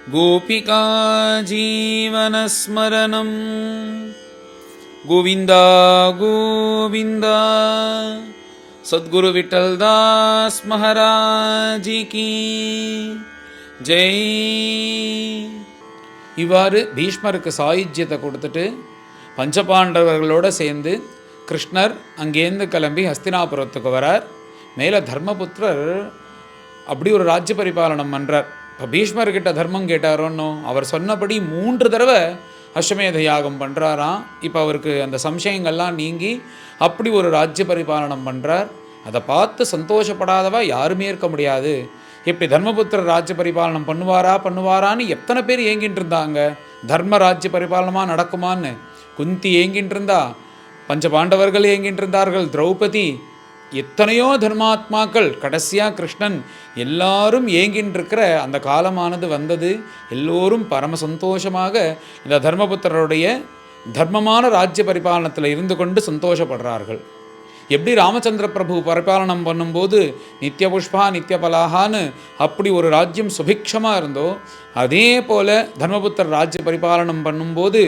गोपिका जीवनस्मरणं गोविन्द गोविन्द सद्गुरु विठ्ठलदास महाराज की जय. இவ்வாறு பீஷ்மருக்கு சாயுஜ்யத்தை கொடுத்துட்டு பஞ்சபாண்டவர்களோடு சேர்ந்து கிருஷ்ணர் அங்கேருந்து கிளம்பி ஹஸ்தினாபுரத்துக்கு வரார். மேலே தர்மபுத்திரர் அப்படி ஒரு ராஜ்ய பரிபாலனம் பண்ணுறார். இப்போ பீஷ்மர்கிட்ட தர்மம் கேட்டாரோன்னோ அவர் சொன்னபடி 3 தடவை அஸ்வமேத யாகம் பண்ணுறாராம். இப்போ அவருக்கு அந்த சம்சயங்கள்லாம் நீங்கி அப்படி ஒரு ராஜ்ய பரிபாலனம் பண்ணுறார். அதை பார்த்து சந்தோஷப்படாதவா யாருமே இருக்க முடியாது. இப்படி தர்மபுத்திரர் ராஜ்ய பரிபாலனம் பண்ணுவாரான்னு எத்தனை பேர் ஏங்கிட்டு இருந்தாங்க. தர்ம ராஜ்ய பரிபாலனமாக நடக்குமான்னு குந்தி ஏங்கிட்டு இருந்தா, பஞ்ச பாண்டவர்கள் ஏங்கிட்டு இருந்தார்கள், திரௌபதி, எத்தனையோ தர்மாத்மாக்கள், கடைசியாக கிருஷ்ணன், எல்லாரும் ஏங்கின்னு இருக்கிற அந்த காலமானது வந்தது. எல்லோரும் பரம சந்தோஷமாக இந்த தர்மபுத்திரருடைய தர்மமான ராஜ்ய பரிபாலனத்தில் இருந்து கொண்டு சந்தோஷப்படுறார்கள். எப்படி ராமச்சந்திர பிரபு பரிபாலனம் பண்ணும்போது நித்திய புஷ்பா நித்திய பலாகான்னு அப்படி ஒரு ராஜ்யம் சுபிக்ஷமாக இருந்தோ, அதே போல் தர்மபுத்திரர் ராஜ்ய பரிபாலனம் பண்ணும்போது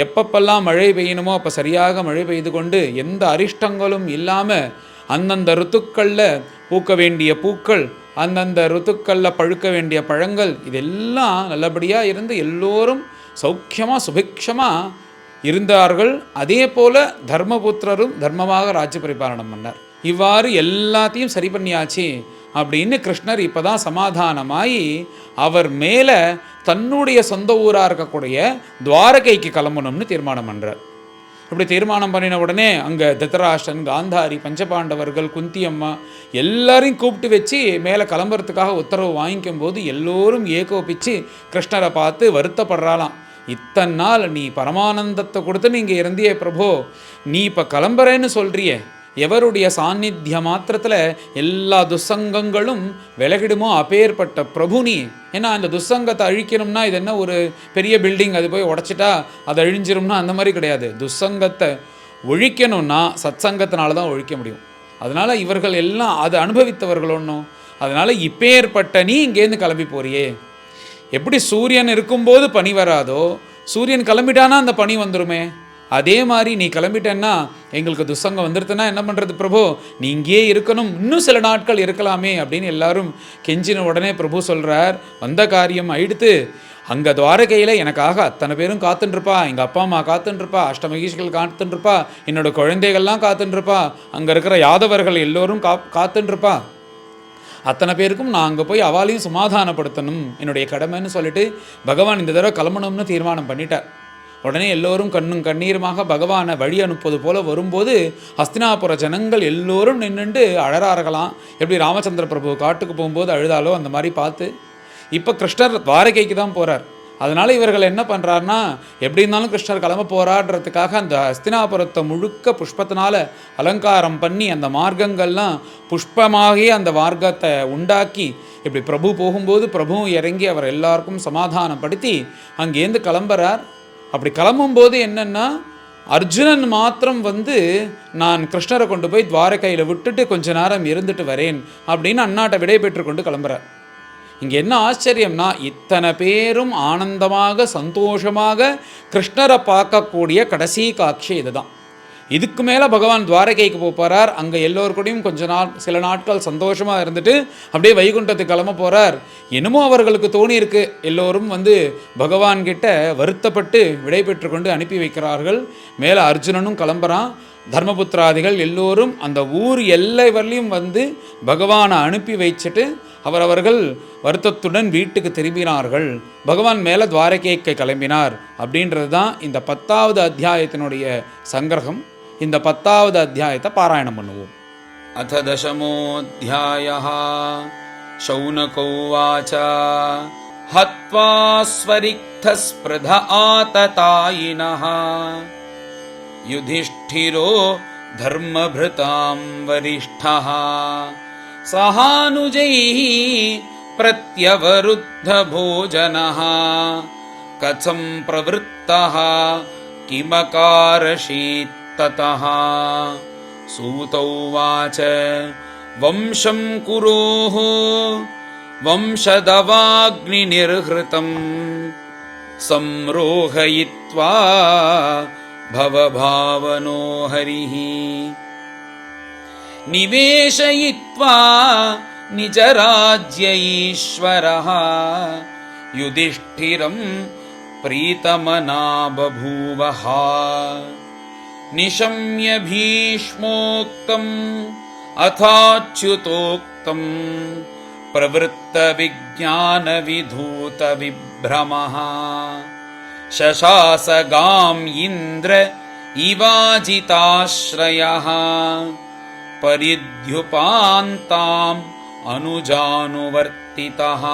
எப்பப்பெல்லாம் மழை பெய்யணுமோ அப்போ சரியாக மழை பெய்து கொண்டு எந்த அரிஷ்டங்களும் இல்லாமல் அந்தந்த ருத்துக்களில் பூக்க வேண்டிய பூக்கள், அந்தந்த ருத்துக்களில் பழுக்க வேண்டிய பழங்கள், இதெல்லாம் நல்லபடியாக இருந்து எல்லோரும் சௌக்கியமாக சுபிக்ஷமாக இருந்தார்கள். அதே போல் தர்மபுத்திரரும் தர்மமாக ராஜ்ய பரிபாலனம் பண்ணார். இவ்வாறு எல்லாத்தையும் சரி பண்ணியாச்சு அப்படின்னு கிருஷ்ணர் இப்போ தான் சமாதானமாகி அவர் மேலே தன்னுடைய சொந்த ஊராக இருக்கக்கூடிய துவாரகைக்கு கிளம்பணும்னு தீர்மானம் பண்ணுறார். இப்படி தீர்மானம் பண்ணின உடனே அங்கே திருதராஷ்டிரன், காந்தாரி, பஞ்சபாண்டவர்கள், குந்தி அம்மா எல்லாரையும் கூப்பிட்டு வச்சு மேலே கிளம்புறதுக்காக உத்தரவு வாங்கிக்கும் போது எல்லோரும் ஏகோபிச்சு கிருஷ்ணரை பார்த்து வருத்தப்படுறாளாம். இத்தனை நாள் நீ பரமானந்தத்தை கொடுத்து நீங்கள் இருந்தியே பிரபோ, நீ இப்போ கிளம்புறேன்னு சொல்கிறியே, எவருடைய சாநித்திய மாத்திரத்தில் எல்லா துசங்கங்களும் விலகிடுமோ அப்பேற்பட்ட பிரபு நீ. ஏன்னா அந்த துசங்கத்தை அழிக்கணும்னா இது என்ன ஒரு பெரிய பில்டிங், அது போய் உடச்சிட்டா அது அழிஞ்சிரும்னா அந்த மாதிரி கிடையாது. துசங்கத்தை ஒழிக்கணும்னா சத்சங்கத்தினால தான் ஒழிக்க முடியும். அதனால் இவர்கள் எல்லாம் அதை அனுபவித்தவர்கள் ஒன்றும். அதனால் இப்பேற்பட்ட நீ இங்கேருந்து கிளம்பி போறியே, எப்படி சூரியன் இருக்கும்போது பனி வராதோ, சூரியன் கிளம்பிட்டானா அந்த பனி வந்துடுமே, அதே மாதிரி நீ கிளம்பிட்டேன்னா எங்களுக்கு துசங்கம் வந்துடுதுன்னா என்ன பண்ணுறது பிரபு, நீ இங்கேயே இருக்கணும், இன்னும் சில நாட்கள் இருக்கலாமே அப்படின்னு எல்லாரும் கெஞ்சின உடனே பிரபு சொல்கிறார், வந்த காரியம் ஆயிடுத்து. அங்கே துவாரகையில் எனக்காக அத்தனை பேரும் காத்துட்டுருப்பா, எங்கள் அப்பா அம்மா காத்துட்டுருப்பா, அஷ்டமகிஷிகள் காத்துட்டுருப்பா, என்னோட குழந்தைகள்லாம் காத்துட்டுருப்பா, அங்கே இருக்கிற யாதவர்கள் எல்லோரும் காத்துட்டுருப்பா, அத்தனை பேருக்கும் நான் அங்கே போய் அவாலையும் சமாதானப்படுத்தணும், என்னுடைய கடமைன்னு சொல்லிட்டு பகவான் இந்த தடவை கிளம்பணும்னு தீர்மானம் பண்ணிட்டார். உடனே எல்லோரும் கண்ணும் கண்ணீருமாக பகவானை வழி அனுப்புவது போல வரும்போது ஹஸ்தினாபுர ஜனங்கள் எல்லோரும் நின்றுண்டு அழறார்களாம். எப்படி ராமச்சந்திர பிரபு காட்டுக்கு போகும்போது அழுதாலோ அந்த மாதிரி பார்த்து இப்போ கிருஷ்ணர் துவாரகைக்கு தான் போகிறார். அதனால் இவர்கள் என்ன பண்ணுறாருனா, எப்படி இருந்தாலும் கிருஷ்ணர் கிளம்ப போராடுறதுக்காக அந்த ஹஸ்தினாபுரத்தை முழுக்க புஷ்பத்தினால் அலங்காரம் பண்ணி அந்த மார்க்கங்கள்லாம் புஷ்பமாகி அந்த மார்க்கத்தை உண்டாக்கி இப்படி பிரபு போகும்போது பிரபுவும் இறங்கி அவர் எல்லாருக்கும் சமாதானப்படுத்தி அங்கேருந்து கிளம்புறார். அப்படி கிளம்பும்போது என்னென்னா, அர்ஜுனன் மாத்திரம் நான் கிருஷ்ணரை கொண்டு போய் துவாரகையில் விட்டுட்டு கொஞ்ச நேரம் இருந்துட்டு வரேன் அப்படின்னு அண்ணாட்டை விடை பெற்று கொண்டு கிளம்புறார். இங்கே என்ன ஆச்சரியம்னா, இத்தனை பேரும் ஆனந்தமாக சந்தோஷமாக கிருஷ்ணரை பார்க்கக்கூடிய கடைசி காட்சி இதுதான். இதுக்கு மேலே பகவான் துவாரகைக்கு போகிறார். அங்கே எல்லோருக்கூடையும் சில நாட்கள் சந்தோஷமாக இருந்துட்டு அப்படியே வைகுண்டத்துக்கு கிளம்ப போகிறார். என்னமோ அவர்களுக்கு தோணியிருக்கு, எல்லோரும் பகவான்கிட்ட வருத்தப்பட்டு விடை பெற்று கொண்டு அனுப்பி வைக்கிறார்கள். மேலே அர்ஜுனனும் கிளம்புறான். தர்மபுத்திராதிகள் எல்லோரும் அந்த ஊர் எல்லை வரலையும் பகவானை அனுப்பி வச்சுட்டு அவரவர்கள் வருத்தத்துடன் வீட்டுக்கு திரும்பினார்கள். பகவான் மேலே துவாரகைக்கு கிளம்பினார். அப்படின்றது தான் இந்த 10வது அத்தியாயத்தினுடைய சங்கிரகம். இந்த 10வது அத்தியாயத்தை பாராயணம் பண்ணுவோம். அத தசமோऽध्यायः शौनक उवाच हत्वा स्वरिक्थस्पृध आततायिनः युधिष्ठिरो धर्मभृतां वरिष्ठः सहानुजैः प्रत्यवरुद्ध भोजनः कथं प्रवृत्तः किमकारशीत् ततः सूत उवाच वंशं कुरोः ವಂಶದವಾಗ್ನಿನಿರ್ಹೃತಂ ಸಂರೋಹಯಿತ್ವಾ ಭವಭಾವನೋ ಹರಿಃ ನಿವೇಶಯಿತ್ವಾ ನಿಜರಾಜ್ಯ ಈಶ್ವರಃ ಯುಧಿಷ್ಠಿರಂ ಪ್ರೀತಮನಾ ಬಭೂವಃ ನಿಶಮ್ಯ ಭೀಷ್ಮೋಕ್ತಂ ಅಥಾಚ್ಯುತೋಕ್ತಂ ಪ್ರವೃತ್ತ ವಿಜ್ಞಾನ ವಿಧೂತ ವಿಭ್ರಮಃ ಶಶಾಸಗಾಂ ಇಂದ್ರ ಇವಾಜಿತಾಶ್ರಯಃ ಪರಿದ್ಯುಪಾಂತಾಂ ಅನುಜಾನುವರ್ತಿತಃ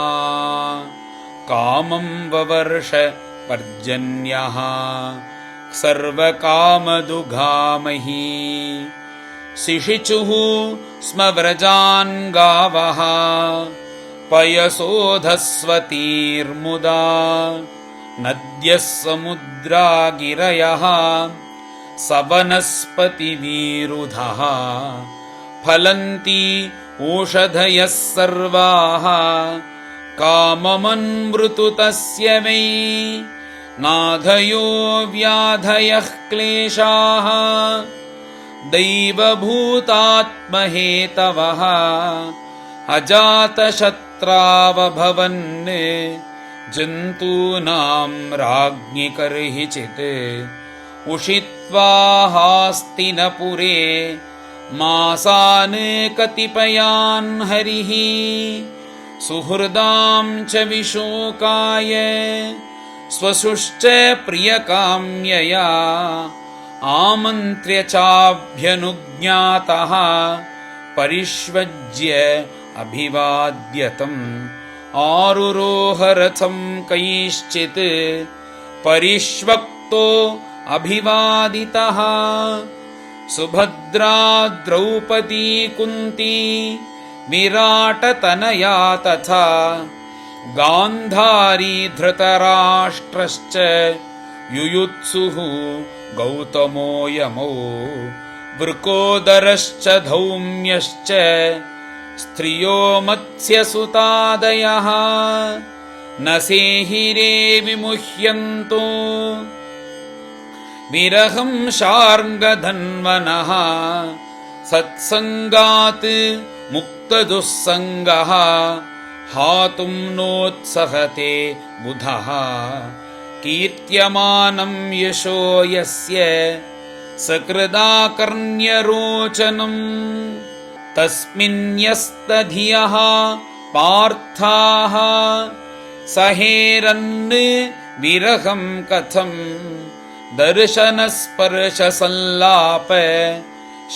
ಕಾಮಂ ವವರ್ಷ ಪರ್ಜನ್ಯಃ ಸರ್ವಕಾಮದುಘಾಮಹಿ ಶಿಶಿಚುಃ ಸ್ಮ ವ್ರಜಾನ್ ಗಾವಃ ಪಯಸೋಧಸ್ವತೀರ್ಮುದಾ ನದ್ಯಃ ಸಮುದ್ರಾ ಗಿರಯಃ ಸವನಸ್ಪತಿವಿರುಧಃ ಫಲಂತಿ ಓಷಧಯಃ ಸರ್ವಾಃ ಕಾಮಮನ್ಮೃತು ತಸ್ಯ ವೈ ನಾಧಯೋ ವ್ಯಾಧಯಃ ಕ್ಲೇಶಾಃ ದೈವಭೂತಾತ್ಮಹೇತವಃ ಅಜಾತಶತ್ರಾವಭವನ್ ಜಂತೂನಾಂ ರಾಜ್ಞಿ ಕರ್ಹಿಚಿತ್ ಉಷಿತ್ವಾ ಹಾಸ್ತಿನಪುರೇ ಮಾಸಾನ್ ಕತಿಪಯಾನ್ ಹರಿಃ ಸುಹೃದಾಂ ಚ ವಿಶೋಕಾಯ ಸ್ವಸುಶ್ಚ ಪ್ರಿಯಕಾಮ್ಯಯಾ ಆಮಂತ್ರ್ಯ ಚಾಭ್ಯನುಜ್ಞಾತಃ ಪರಿಷ್ವಜ್ಯ ಅಭಿವಾದ್ಯತಂ ಆರುರೋಹರಥಂ ಕೈಶ್ಚಿತ್ ಪರಿಷ್ವಕ್ತೋ ಅಭಿವಾದಿತಃ ಸುಭದ್ರಾ ದ್ರೌಪದಿ ಕುಂತಿ ವಿರಾಟತನಯಾ ತಥಾ ಗಾಂಧಾರಿ ಧೃತರಾಷ್ಟ್ರಶ್ಚ ಯುಯುತ್ಸುಃ ಗೌತಮೋ ಯಮೋ ವೃಕೋದರಶ್ಚ ಧೌಮ್ಯಶ್ಚ ಸ್ತ್ರಿಯೋ ಮತ್ಸ್ಯಸುತಾದಯಃ ನ ಸೇಹಿರೇ ವಿಮುಹ್ಯಂತೋ ವಿರಹಂ ಶಾರ್ಂಗಧನ್ವನಃ ಸತ್ಸಂಗಾತ್ ಮುಕ್ತದುಸ್ಸಂಗಃ ಹಾತುಂ ನೋತ್ಸಹತೆ ಬುಧಃ ಕೀರ್ತ್ಯಮಾನಂ ಯಶೋ ಯಸ್ಯ ಸಕೃದಾಕರ್ಣ್ಯರೋಚನಂ ತಸ್ಮಿನ್ಯಸ್ತಧಿಯಃ ಪಾರ್ಥಾಃ ಸಹೇರನ್ ವಿರಹಂ ಕಥಂ ದರ್ಶನಸ್ಪರ್ಶ ಸಂಲಾಪ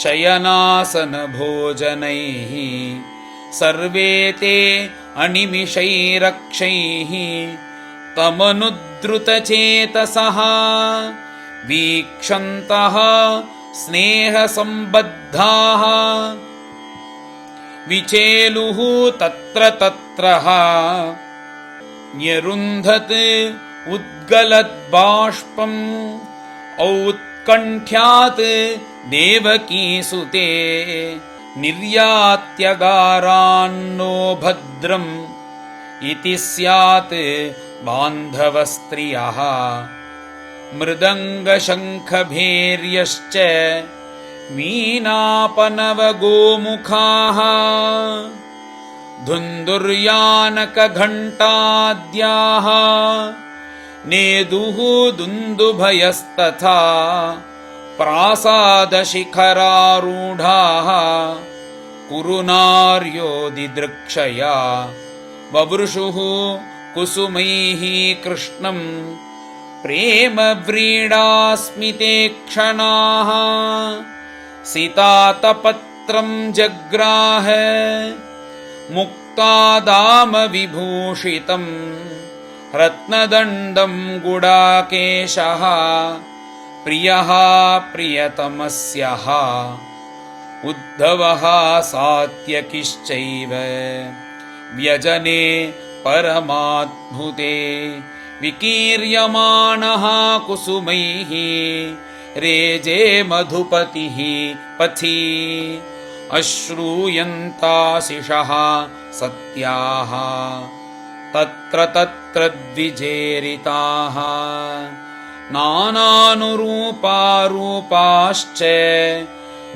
ಶಯನಾಸನ ಭೋಜನೈಃ ಸರ್ವೇ ತೇ ಅನಿಮಿಷೈರಕ್ಷೈಃ ತಮನುದ್ರುತಚೇತಸಃ ವೀಕ್ಷन्तಃ ಸ್ನೇಹಸಂಬದ್ಧಾಃ ವಿಚೇಲುಃ ತತ್ರ ತತ್ರಃ ನ್ಯರುಂಧತ್ ಉದ್ಗಲದ್ಬಾಷ್ಪಂ ಔತ್ಕಂಠ್ಯಾತ್ ದೇವಕೀಸುತೆ ನಿರ್ಯಾತ್ಯಗಾರಾನ್ನೋ ಭದ್ರಂ ಇತಿ ಸ್ಯಾತ್ ಬಾಂಧವಸ್ತ್ರಿಯಃ ಮೃದಂಗಶಂಖಭೇರ್ಯಶ್ಚ ವೀಣಾಪನವಗೋಮುಖಾಃ ಧುಂದುರ್ಯಾನಕಘಂಟಾದ್ಯಾಃ ನೇದುಃ ದುಂದುಭಯಸ್ತಥಾ ಪ್ರಾಸಾದಶಿಖರಾರೂಢಾಃ ಕುರುನಾರ್ಯೋ ದಿದೃಕ್ಷಯಾ ವವೃಷುಃ ಕುಸುಮೈಃ ಕೃಷ್ಣಂ ಪ್ರೇಮ ವ್ರೀಡಾಸ್ಮಿತೆ ಕ್ಷಣಾಃ ಸಿತಾತಪತ್ರಂ ಜಗ್ರಾಹ ಮುಕ್ತಾದಾಮ ವಿಭೂಷಿತಂ ರತ್ನದಂಡಂ ಗುಡಾಕೇಶಃ ಪ್ರಿಯಃ ಪ್ರಿಯತಮಸ್ಯಃ ಉದ್ಧವಃ ಸಾತ್ಯಕಿಶ್ಚೈವ ವ್ಯಜನೆ ಪರಮಾದ್ಭುತೆ ವಿಕೀರ್ಯಮಾಣಃ ಕುಸುಮೈಃ ರೇಜೆ ಮಧುಪತಿಃ ಪಥಿ अश्रूयन्ताशिषः सत्याः तत्र तत्र द्विजेरिताः नानानुरूपा रूपाश्च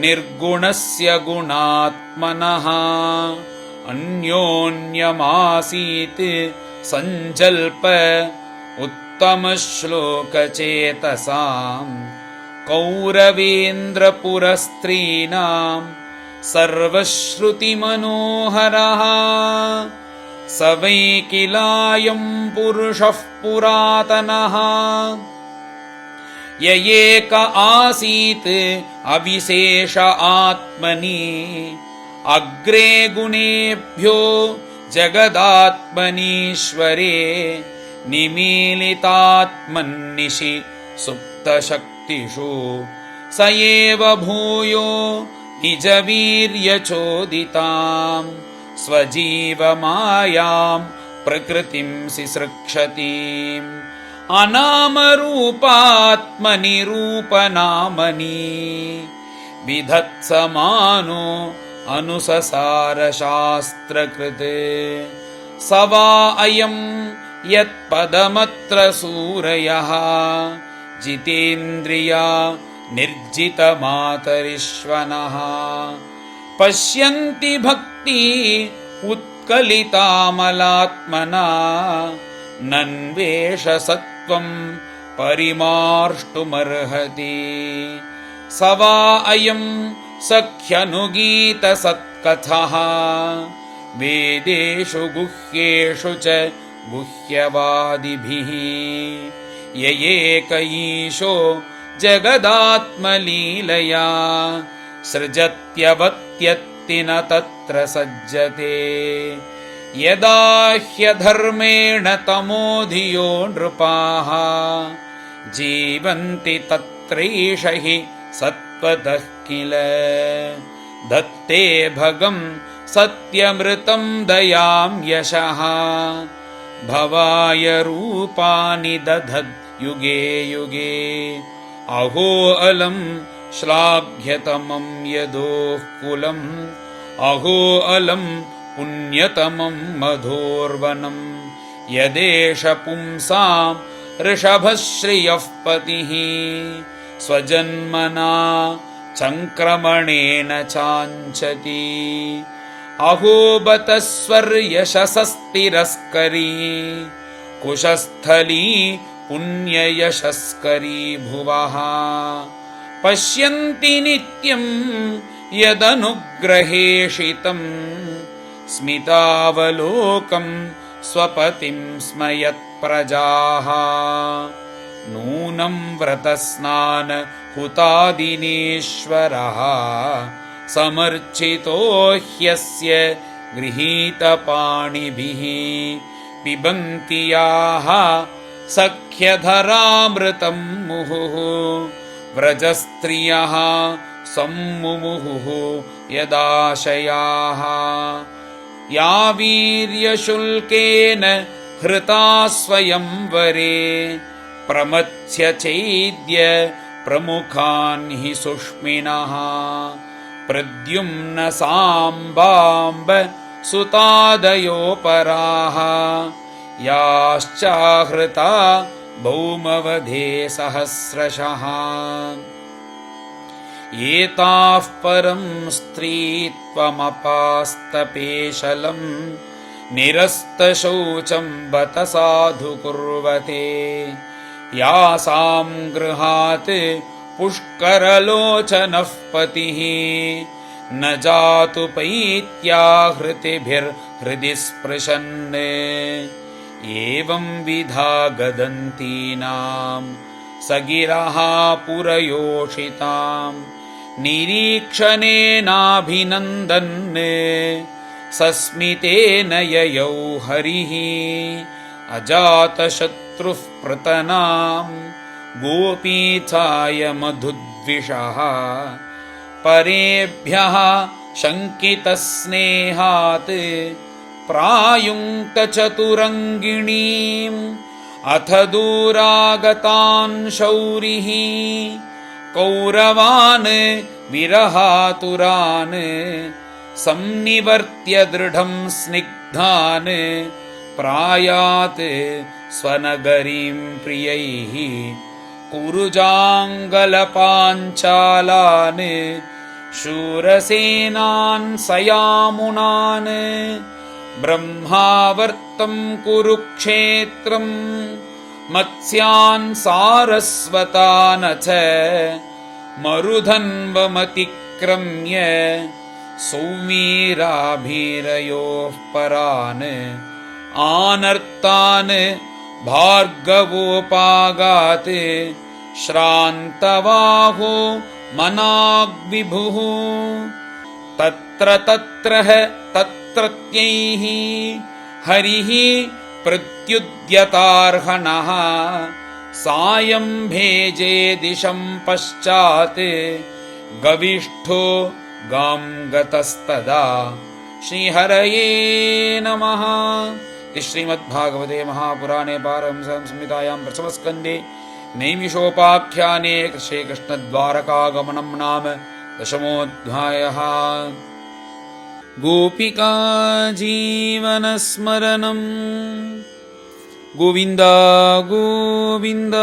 निर्गुणस्य गुणात्मनः अन्योन्यमासीत् सञ्जल्प उत्तमश्लोकचेतसाम् कौरवेन्द्रपुरस्त्रीणां सर्वश्रुतिमनोहरः स वै किलायं पुरुषः पुरातनः य एक आसीत् अविशेष आत्मनि अग्रे गुणेभ्यो जगदात्मनीश्वरे निमीलितात्मन्निशि सुप्तशक्तिषु स एव भूयो निजवीर्यचोदितां स्वजीवमायां प्रकृतिं सिसृक्षतीम् अनामरूपात्मनिरूपनामनि विधत्समानो अनुससारशास्त्रकृत् स वा अयं यत्पदमत्र सूरयः जितेन्द्रिया निर्जितमातरिश्वनः पश्यन्ति भक्ति उत्कलितामलात्मना नन्वेष सत्त्वं परिमार्ष्टुमर्हति स वा अयं सख्यनुगीतसत्कथः वेदेषु गुह्येषु च गुह्यवादिभिः य एक ईशो जगदात्मलीलया सृजत्यवत्यत्ति न तत्र सज्जते यदा ह्यधर्मेण तमोधियो नृपाः जीवन्ति तत्रैष हि सत्त्वतः किल दत्ते भगं सत्यमृतं दयां यशः भवाय रूपाणि दधद् युगे युगे अहो अलं श्लाघ्यतमं यदोः कुलम् अहो अलं पुण्यतमं मधोर्वनं यदेष पुंसां ऋषभश्रियः पतिः स्वजन्मना चङ्क्रमणेन चाञ्चति अहो बत स्वर्यशसस्तिरस्करी कुशस्थली पुण्ययशस्करी भुवः पश्यन्ति नित्यं यदनुग्रहेषितम् स्मितावलोकं स्वपतिं स्मयत्प्रजाः नूनं व्रतस्नान हुतादिनेश्वरः समर्चितो ह्यस्य गृहीतपाणिभिः पिबन्ति याः सख्यधरामृतं मुहुः व्रजस्त्रियः सम्मुमुहुः यदाशयाः या वीर्यशुल्केन हृता स्वयंवरे प्रमथ्य चैद्य प्रमुखान् हि सुष्मिनः प्रद्युम्न साम्बाम्ब सुतादयोपराः याश्चाहृता भौमवधे सहस्रशः एताः परं स्त्रीत्वमपास्तपेशलं निरस्तशौचं बत साधु कुर्वते यासां गृहात् पुष्करलोचनः पतिः न जातु पैत्याहृतिभिर्हृदि स्पृशन् एवं विधा गदन्तीनां सगिरः पुरयोषितां निरीक्षणेनाभिनन्दन् सस्मितेन ययौ हरिः अजातशत्रुः प्रतनां गोपीचाय मधुद्विषः परेभ्यः शङ्कितस्नेहात् प्रायुङ्क्तचतुरङ्गिणीम् अथ दूरागतान् शौरिः कौरवान् विरहातुरान् संनिवर्त्य दृढं स्निग्धान् प्रायात् स्वनगरीं प्रियैः कुरुजाङ्गलपाञ्चालान् शूरसेनान् सयामुनान् ब्रह्मावर्तं कुरुक्षेत्रं मत्स्यान् सारस्वतान् च मरुधन्वमतिक्रम्य सौमीराभिरयोः परान् आनर्तान् भार्गवोपागात् श्रान्तबाहो मनाग्विभुः तत्र तत्रत्यैः हरिः प्रत्युद्यतार्हणः सायं भेजे दिशं पश्चात् गविष्ठो गां गतस्तदा। श्रीहरये नमः। श्रीमद्भागवते महापुराणे पारमहंस्यां संहितायां प्रथमस्कन्धे नैमिषोपाख्याने श्रीकृष्णद्वारकागमनं नाम दशमोऽध्यायः। गोपिका जीवनस्मरणं गोविन्द गोविन्द।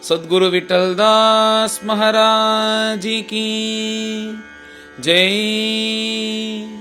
सद्गुरु विठ्ठलदास महाराज की जय।